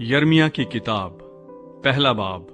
यर्मिया की किताब पहला बाब।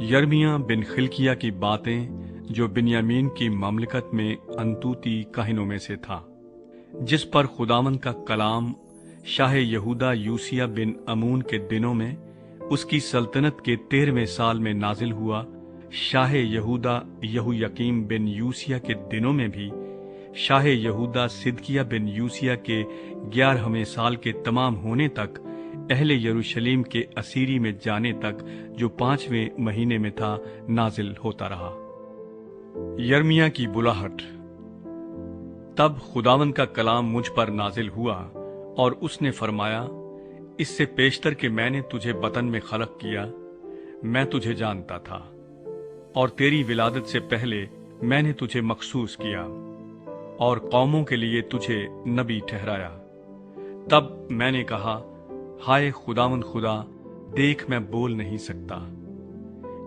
यर्मिया बिन खिल्किया की बातें जो बिन्यामीन की ममलकत में अंतूती काहिनों में से था, जिस पर खुदावंद का कलाम शाह यहूदा यूसिया बिन अमून के दिनों में उसकी सल्तनत के 13वें साल में नाजिल हुआ। शाह यहूदा यहोयाकीम बिन यूसिया के दिनों में भी शाह यहूदा सिदकिया बिन यूसिया के 11वें साल के तमाम होने तक, अहले यरूशलेम के असीरी में जाने तक, जो 5वें महीने में था, नाजिल होता रहा। यर्मिया की बुलाहट। तब खुदावंद का कलाम मुझ पर नाजिल हुआ और उसने फरमाया, इससे पेशतर कि मैंने तुझे बतन में खलक किया, मैं तुझे जानता था, और तेरी विलादत से पहले मैंने तुझे मखसूस किया और कौमों के लिए तुझे नबी ठहराया। तब मैंने कहा, हाय खुदावंद खुदा, देख मैं बोल नहीं सकता,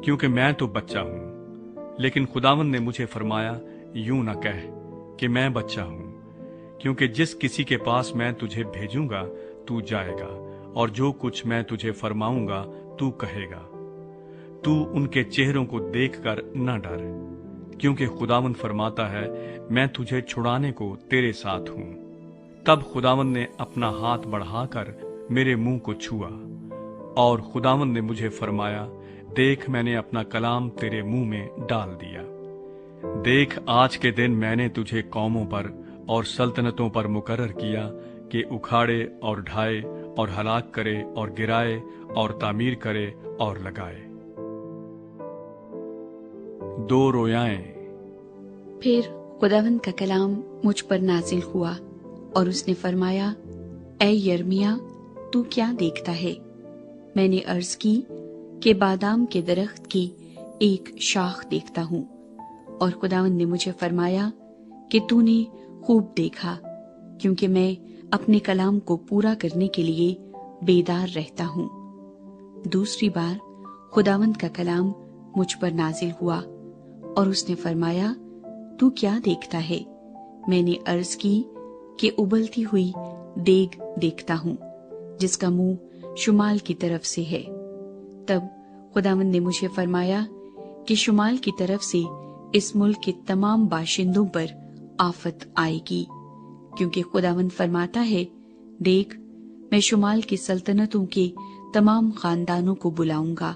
क्योंकि मैं तो बच्चा हूं। लेकिन खुदावंद ने मुझे फरमाया, यूं न कह कि मैं बच्चा हूं, क्योंकि जिस किसी के पास मैं तुझे भेजूंगा तू जाएगा, और जो कुछ मैं तुझे फरमाऊंगा तू कहेगा। तू उनके चेहरों को देखकर न डर, क्योंकि खुदावंद फरमाता है, मैं तुझे छुड़ाने को तेरे साथ हूं। तब खुदावंद ने अपना हाथ बढ़ाकर मेरे मुंह को छुआ, और खुदावंद ने मुझे फरमाया, देख मैंने अपना कलाम तेरे मुंह में डाल दिया। देख आज के दिन मैंने तुझे कौमों पर और सल्तनतों पर मुकर्रर किया कि उखाड़े और ढाए और हलाक करे और गिराए और तामीर करे और लगाए। 2 रोयाएं। फिर खुदावंद का कलाम मुझ पर नाजिल हुआ और उसने फरमाया, ऐ यर्मिया, तू क्या देखता है? मैंने अर्ज की कि बादाम के दरख्त की एक शाख देखता हूँ। और खुदावंद ने मुझे फरमाया कि तूने खूब देखा, क्योंकि मैं अपने कलाम को पूरा करने के लिए बेदार रहता हूँ। दूसरी बार खुदावंद का कलाम मुझ पर नाजिल हुआ और उसने फरमाया, तू क्या देखता है? मैंने अर्ज की कि उबलती हुई देग देखता हूँ, जिसका मुंह शुमाल की तरफ से है। तब खुदावंद ने मुझे फरमाया कि शुमाल की तरफ से इस मुल्क के तमाम बाशिंदों पर आफत आएगी, क्योंकि खुदावंद फरमाता है, देख मैं शुमाल की सल्तनतों के तमाम खानदानों को बुलाऊंगा,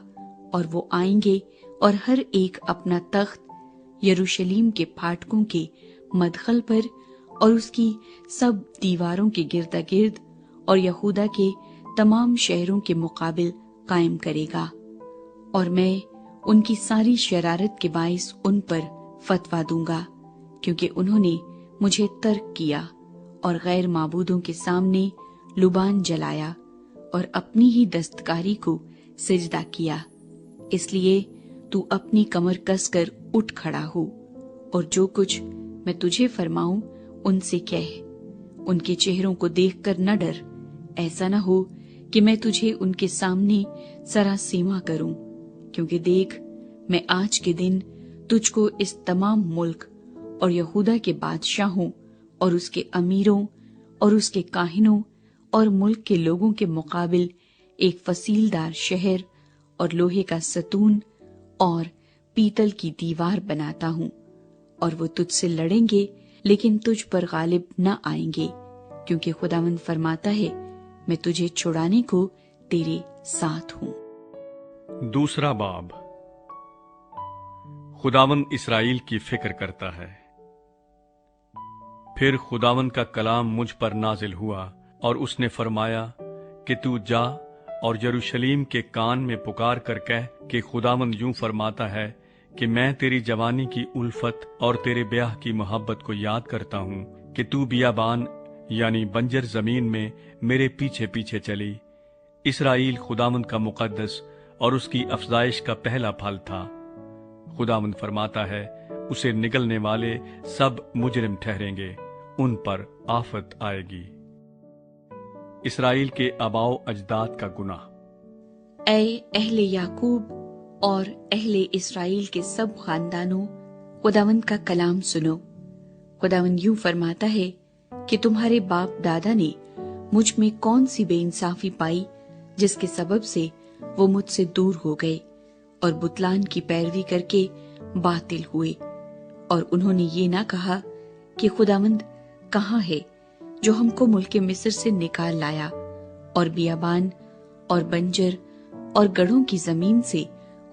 और वो आएंगे और हर एक अपना तख्त यरूशलेम के फाटकों के मदखल पर और उसकी सब दीवारों के गिर्दा गिर्द और यहूदा के तमाम शहरों के मुकाबिल कायम करेगा। और मैं उनकी सारी शरारत के बाइस उन पर फतवा दूंगा, क्योंकि उन्होंने मुझे तर्क किया और गैर माबूदों के सामने लुबान जलाया और अपनी ही दस्तकारी को सिजदा किया। इसलिए तू अपनी कमर कसकर उठ खड़ा हो, और जो कुछ मैं तुझे फरमाऊं उनसे कह। उनके चेहरों को देखकर न डर, ऐसा न हो कि मैं तुझे उनके सामने सरासीमा करूं, क्योंकि देख मैं आज के दिन तुझको इस तमाम मुल्क और यहूदा के बादशाहों और उसके अमीरों और उसके काहिनों और मुल्क के लोगों के मुकाबिल एक फसीलदार शहर और लोहे का सतून और पीतल की दीवार बनाता हूँ। और वो तुझसे लड़ेंगे, लेकिन तुझ पर गालिब न आएंगे, क्योंकि खुदावंद फरमाता है, मैं तुझे छुड़ाने को तेरे साथ हूँ। दूसरा बाब। खुदावंद इसराइल की फिक्र करता है। फिर खुदावंद का कलाम मुझ पर नाजिल हुआ और उसने फरमाया कि तू जा और यरूशलेम के कान में पुकार कर कह कि खुदावंद यूं फरमाता है कि मैं तेरी जवानी की उल्फत और तेरे ब्याह की मोहब्बत को याद करता हूं कि तू बियाबान यानी बंजर जमीन में मेरे पीछे पीछे चली। इसराइल खुदावंद का मुकद्दस और उसकी अफजाइश का पहला फल था। खुदावंद फरमाता है, उसे निगलने वाले सब मुजरिम ठहरेंगे, उन पर आफत आएगी। इसराइल के आबाओ अजदाद का गुनाह। ऐ अहले याकूब और अहले इसराइल के सब खानदानों, खुदावंद का कलाम सुनो। खुदावंद यूं फरमाता है कि तुम्हारे बाप दादा ने मुझ में कौन सी बेइंसाफी पाई جس کے سبب سے وہ مجھ سے دور ہو گئے اور بتلان کی پیروی کر کے باطل ہوئے۔ اور انہوں نے یہ نہ کہا کہ خداوند کہاں ہے جو ہم کو ملک مصر سے نکال لایا، اور بیابان اور بنجر اور گڑھوں کی زمین سے،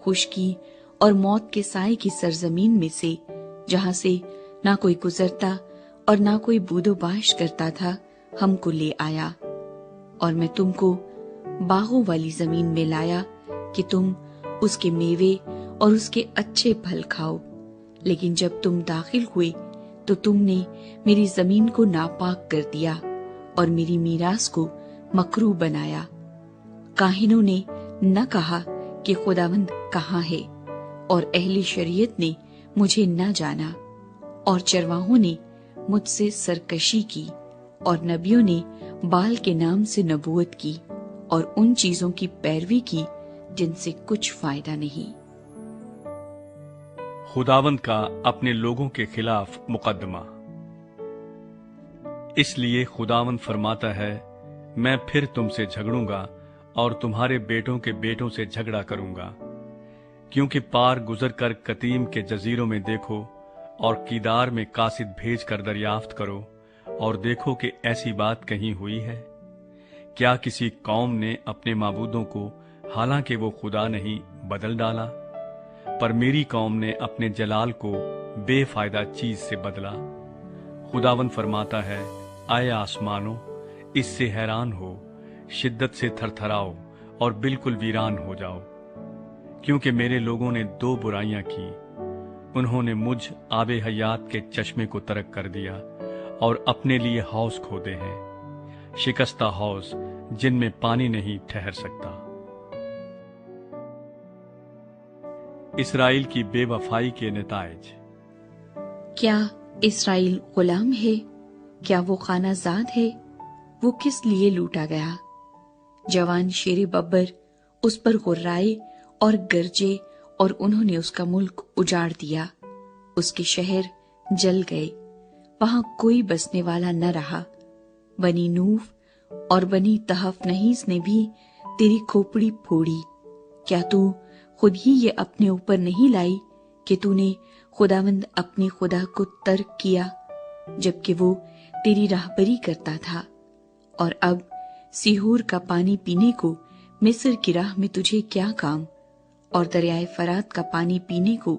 خشکی اور موت کے سائے کی سرزمین میں سے، جہاں سے نہ کوئی گزرتا اور نہ کوئی بود و باش کرتا تھا، ہم کو لے آیا۔ اور میں تم کو باغوں والی زمین میں لایا کہ تم اس کے میوے اور اس کے اچھے پھل کھاؤ، لیکن جب تم داخل ہوئے تو تم نے میری زمین کو ناپاک کر دیا اور میری میراث کو مکروہ بنایا۔ کاہنوں نے نہ کہا کہ خداوند کہاں ہے، اور اہل شریعت نے مجھے نہ جانا، اور چرواہوں نے مجھ سے سرکشی کی، اور نبیوں نے بال کے نام سے نبوت کی، اور ان چیزوں کی پیروی کی جن سے کچھ فائدہ نہیں۔ خداوند کا اپنے لوگوں کے خلاف مقدمہ۔ اس لیے خداوند فرماتا ہے، میں پھر تم سے جھگڑوں گا اور تمہارے بیٹوں کے بیٹوں سے جھگڑا کروں گا، کیونکہ پار گزر کر قتیم کے جزیروں میں دیکھو اور کیدار میں قاصد بھیج کر دریافت کرو اور دیکھو کہ ایسی بات کہیں ہوئی ہے۔ کیا کسی قوم نے اپنے معبودوں کو، حالانکہ وہ خدا نہیں، بدل ڈالا؟ پر میری قوم نے اپنے جلال کو بے فائدہ چیز سے بدلا۔ خداوند فرماتا ہے، اے آسمانوں، اس سے حیران ہو، شدت سے تھر تھراؤ اور بالکل ویران ہو جاؤ، کیونکہ میرے لوگوں نے دو برائیاں کی۔ انہوں نے مجھ آب حیات کے چشمے کو ترک کر دیا اور اپنے لیے حوض کھودے ہیں، شکستہ حوض جن میں پانی نہیں ٹھہر سکتا۔ اسرائیل کی بے وفائی کے نتائج۔ کیا اسرائیل غلام ہے؟ کیا وہ خانہ زاد ہے؟ وہ کس لیے لوٹا گیا؟ جوان شیر ببر اس پر غرائے اور گرجے، اور انہوں نے اس کا ملک اجاڑ دیا۔ اس کے شہر جل گئے، وہاں کوئی بسنے والا نہ رہا۔ بنی نوف اور بنی تحف نحیس نے بھی تیری کھوپڑی پھوڑی۔ کیا تو خود ہی یہ اپنے اوپر نہیں لائی کہ تو نے خداوند اپنے خدا کو ترک کیا، جبکہ وہ تیری راہبری کرتا تھا؟ اور اب سیہور کا پانی پینے کو مصر کی راہ میں تجھے کیا کام، اور دریائے فرات کا پانی پینے کو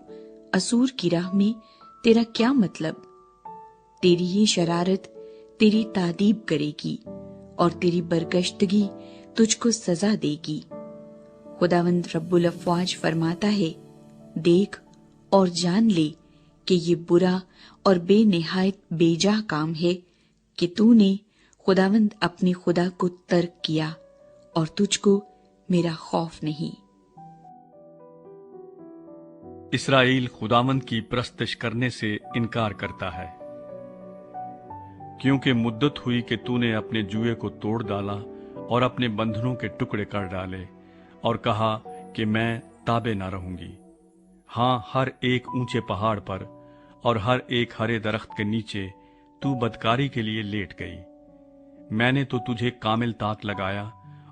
اسور کی راہ میں تیرا کیا مطلب؟ تیری ہی شرارت تیری تعذیب کرے گی، اور تیری برگشتگی تجھ کو سزا دے گی۔ خداوند رب الافواج فرماتا ہے، دیکھ اور جان لے کہ یہ برا اور بے نہایت بے جا کام ہے کہ تو نے خداوند اپنے خدا کو ترک کیا، اور تجھ کو میرا خوف نہیں۔ اسرائیل خداوند کی پرستش کرنے سے انکار کرتا ہے، کیونکہ مدت ہوئی کہ تو نے اپنے جوئے کو توڑ ڈالا اور اپنے بندھنوں کے ٹکڑے کر ڈالے، اور کہا کہ میں تابے نہ رہوں گی۔ ہاں، ہر ایک اونچے پہاڑ پر اور ہر ایک ہرے درخت کے نیچے تو بدکاری کے لیے لیٹ گئی۔ میں نے تو تجھے کامل طاق لگایا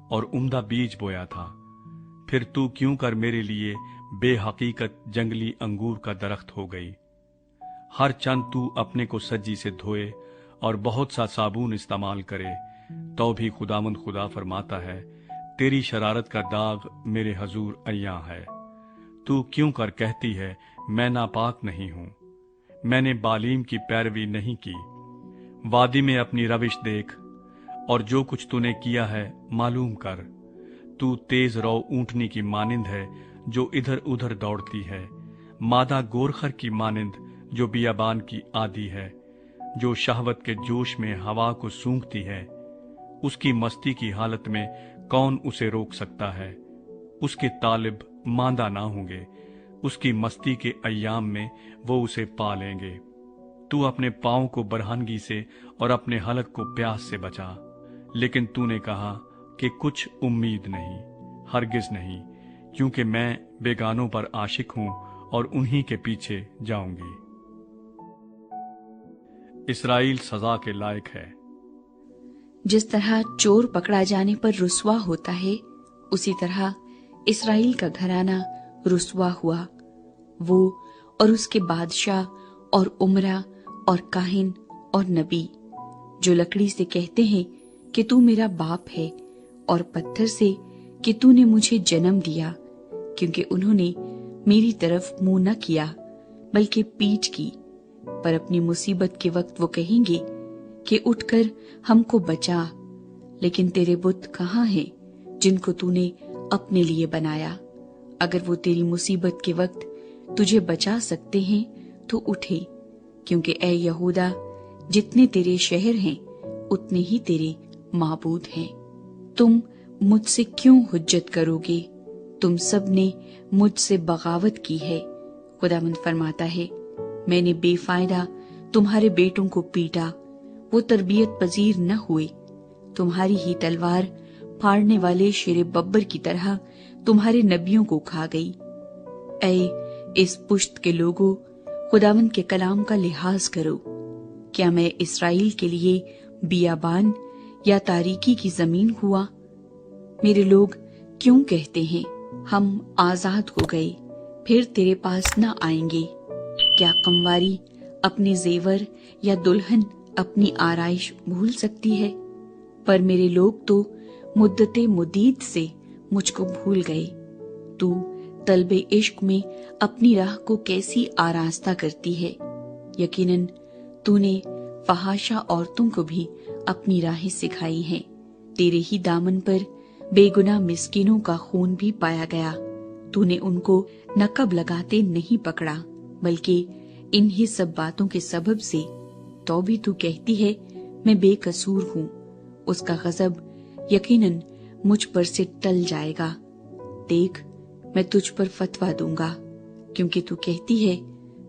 اور عمدہ بیج بویا تھا، پھر تو کیوں کر میرے لیے بے حقیقت جنگلی انگور کا درخت ہو گئی؟ ہر چند تو اپنے کو سجی سے دھوئے اور بہت سا صابون استعمال کرے، تو بھی خداوند خدا فرماتا ہے، تیری شرارت کا داغ میرے حضور عیاں ہے۔ تو کیوں کر کہتی ہے، میں ناپاک نہیں ہوں، میں نے بالیم کی پیروی نہیں کی۔ وادی میں اپنی روش دیکھ، اور جو کچھ تو نے کیا ہے معلوم کر۔ تو تیز رو اونٹنی کی مانند ہے جو ادھر ادھر دوڑتی ہے، مادہ گورخر کی مانند جو بیابان کی عادی ہے، جو شہوت کے جوش میں ہوا کو سونگھتی ہے۔ اس کی مستی کی حالت میں کون اسے روک سکتا ہے؟ اس کے طالب ماندہ نہ ہوں گے، اس کی مستی کے ایام میں وہ اسے پا لیں گے۔ تو اپنے پاؤں کو برہنگی سے اور اپنے حلق کو پیاس سے بچا، لیکن تو نے کہا کہ کچھ امید نہیں، ہرگز نہیں، کیونکہ میں بیگانوں پر عاشق ہوں اور انہی کے پیچھے جاؤں گی۔ اسرائیل سزا کے لائق ہے۔ جس طرح چور پکڑا جانے پر رسوا ہوتا ہے उसी तरह इसराइल का घराना रुसवा हुआ, वो और उसके बादशाह और उमरा और काहिन और नबी, जो लकड़ी से कहते हैं कि तू मेरा बाप है, और पत्थर से कि तूने मुझे जन्म दिया, क्योंकि उन्होंने मेरी तरफ मुंह न किया बल्कि पीठ की। पर अपनी मुसीबत के वक्त वो कहेंगे कि उठकर हमको बचा। लेकिन तेरे बुत कहाँ हैं जिनको तूने अपने लिए बनाया? अगर वो तेरी मुसीबत के वक्त तुझे बचा सकते हैं तो उठे, क्योंकि ए यहूदा, जितने तेरे शहर हैं उतने ही तेरे माबूद हैं। तुम मुझसे क्यों हुज्जत करोगे? तुम सब ने मुझसे बगावत की है। खुदावंद फरमाता है, मैंने बेफायदा तुम्हारे बेटों को पीटा, वो तरबियत पजीर न हुए। तुम्हारी ही तलवार फाड़ने वाले शेर बब्बर की तरह तुम्हारे नबियों को खा गई। ऐ इस पुश्त के लोगों, खुदावंद के कलाम का लिहाज करो। क्या मैं इसराइल के लिए बियाबान या तारीकी की जमीन हुआ? मेरे लोग क्यों कहते हैं हम आजाद हो गए, फिर तेरे पास न आएंगे? क्या कमवारी अपने जेवर या दुल्हन अपनी आराइश भूल सकती है? पर मेरे लोग तो मुद्दते मुदीद से मुझको भूल गए। तू तलबे इश्क में अपनी राह को कैसी आरास्ता करती है। यकीनन तूने फहाशा औरतों को भी अपनी राहें सिखाई हैं। तेरे ही दामन पर बेगुनाह मिस्किनों का खून भी पाया गया। तूने उनको नकब लगाते नहीं पकड़ा, बल्कि इन्हीं सब बातों के सबब से तो भी तू कहती है मैं बेकसूर हूँ। उसका गजब यकीनन मुझ पर से टल जाएगा। देख, मैं तुझ पर फतवा दूंगा, क्योंकि तू कहती है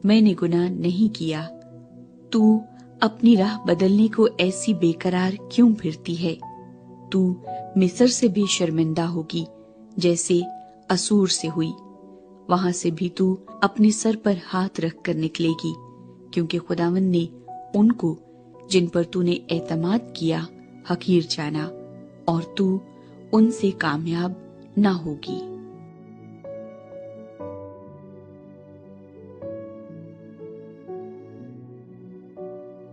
मैंने गुनाह नहीं किया। तू अपनी राह बदलने को ऐसी बेकरार क्यों फिरती है? तू मिस्र से भी शर्मिंदा होगी जैसे असूर से हुई। वहां से भी तू अपने सर पर हाथ रख कर निकलेगी, क्योंकि खुदावंद ने उनको जिन पर तूने एतमाद किया हकीर जाना, और तू उनसे कामयाब ना होगी।